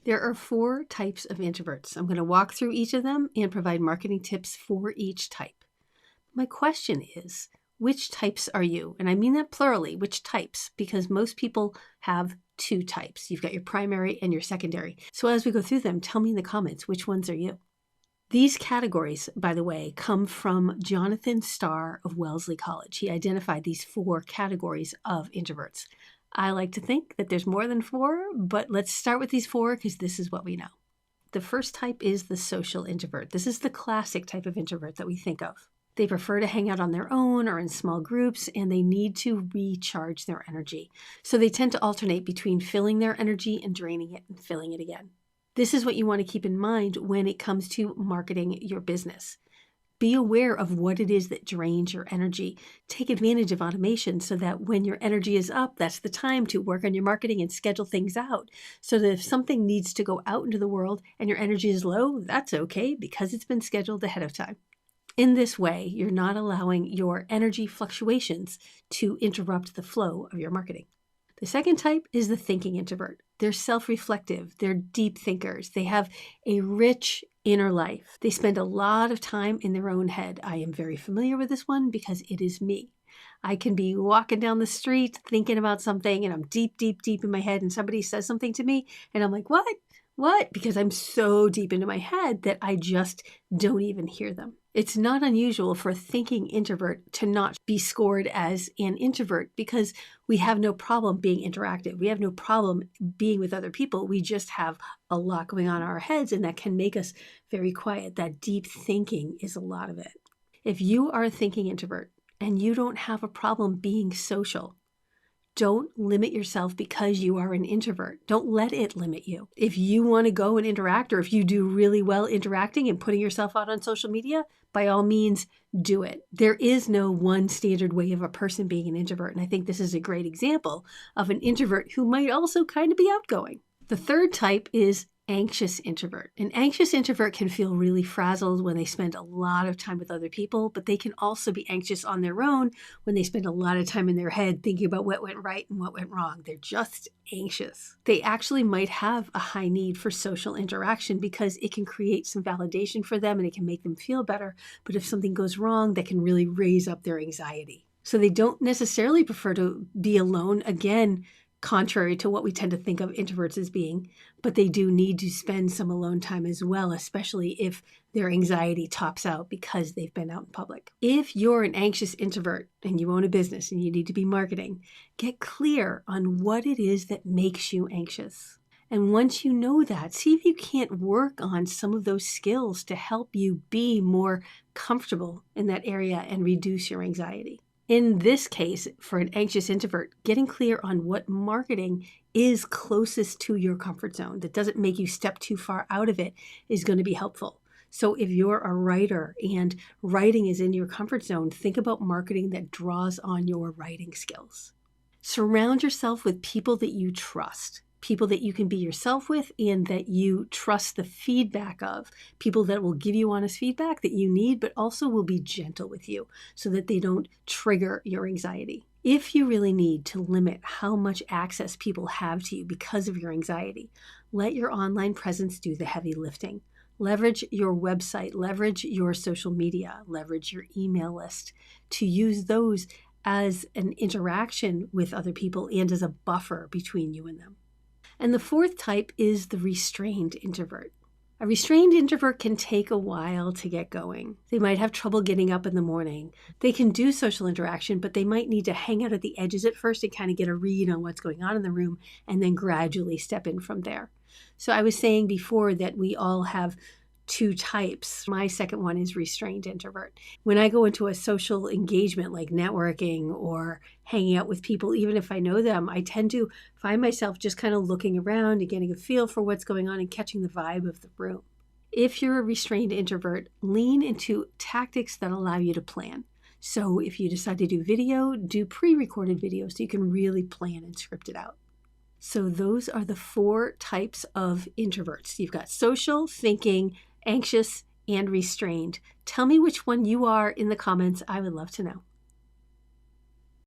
There are 4 types of introverts. I'm going to walk through each of them and provide marketing tips for each type. My question is, which types are you? And I mean that plurally, which types? Because most people have 2 types. You've got your primary and your secondary. So as we go through them, tell me in the comments, which ones are you? These categories, by the way, come from Jonathan Starr of Wellesley College. He identified these 4 categories of introverts. I like to think that there's more than 4, but let's start with these 4 because this is what we know. The first type is the social introvert. This is the classic type of introvert that we think of. They prefer to hang out on their own or in small groups, and they need to recharge their energy. So they tend to alternate between filling their energy and draining it and filling it again. This is what you want to keep in mind when it comes to marketing your business. Be aware of what it is that drains your energy. Take advantage of automation so that when your energy is up, that's the time to work on your marketing and schedule things out. So that if something needs to go out into the world and your energy is low, that's okay because it's been scheduled ahead of time. In this way, you're not allowing your energy fluctuations to interrupt the flow of your marketing. The second type is the thinking introvert. They're self-reflective. They're deep thinkers. They have a rich inner life. They spend a lot of time in their own head. I am very familiar with this one because it is me. I can be walking down the street thinking about something and I'm deep in my head and somebody says something to me and I'm like, what? Because I'm so deep into my head that I just don't even hear them. It's not unusual for a thinking introvert to not be scored as an introvert because we have no problem being interactive. We have no problem being with other people. We just have a lot going on in our heads and that can make us very quiet. That deep thinking is a lot of it. If you are a thinking introvert and you don't have a problem being social, don't limit yourself because you are an introvert. Don't let it limit you. If you want to go and interact, or if you do really well interacting and putting yourself out on social media, by all means, do it. There is no one standard way of a person being an introvert. And I think this is a great example of an introvert who might also kind of be outgoing. The third type is anxious introvert. An anxious introvert can feel really frazzled when they spend a lot of time with other people, but they can also be anxious on their own when they spend a lot of time in their head thinking about what went right and what went wrong. They're just anxious. They actually might have a high need for social interaction because it can create some validation for them and it can make them feel better. But if something goes wrong, that can really raise up their anxiety. So they don't necessarily prefer to be alone, again, contrary to what we tend to think of introverts as being, but they do need to spend some alone time as well, especially if their anxiety tops out because they've been out in public. If you're an anxious introvert and you own a business and you need to be marketing, get clear on what it is that makes you anxious. And once you know that, see if you can't work on some of those skills to help you be more comfortable in that area and reduce your anxiety. In this case, for an anxious introvert, getting clear on what marketing is closest to your comfort zone that doesn't make you step too far out of it is going to be helpful. So if you're a writer and writing is in your comfort zone, think about marketing that draws on your writing skills. Surround yourself with people that you trust. People that you can be yourself with and that you trust the feedback of. People that will give you honest feedback that you need, but also will be gentle with you so that they don't trigger your anxiety. If you really need to limit how much access people have to you because of your anxiety, let your online presence do the heavy lifting. Leverage your website, leverage your social media, leverage your email list to use those as an interaction with other people and as a buffer between you and them. And the fourth type is the restrained introvert. A restrained introvert can take a while to get going. They might have trouble getting up in the morning. They can do social interaction, but they might need to hang out at the edges at first and kind of get a read on what's going on in the room and then gradually step in from there. So I was saying before that we all have 2 types. My second one is restrained introvert. When I go into a social engagement like networking or hanging out with people, even if I know them, I tend to find myself just kind of looking around and getting a feel for what's going on and catching the vibe of the room. If you're a restrained introvert, lean into tactics that allow you to plan. So if you decide to do video, do pre-recorded video so you can really plan and script it out. So those are the 4 types of introverts. You've got social, thinking, anxious, and restrained. Tell me which one you are in the comments. I would love to know.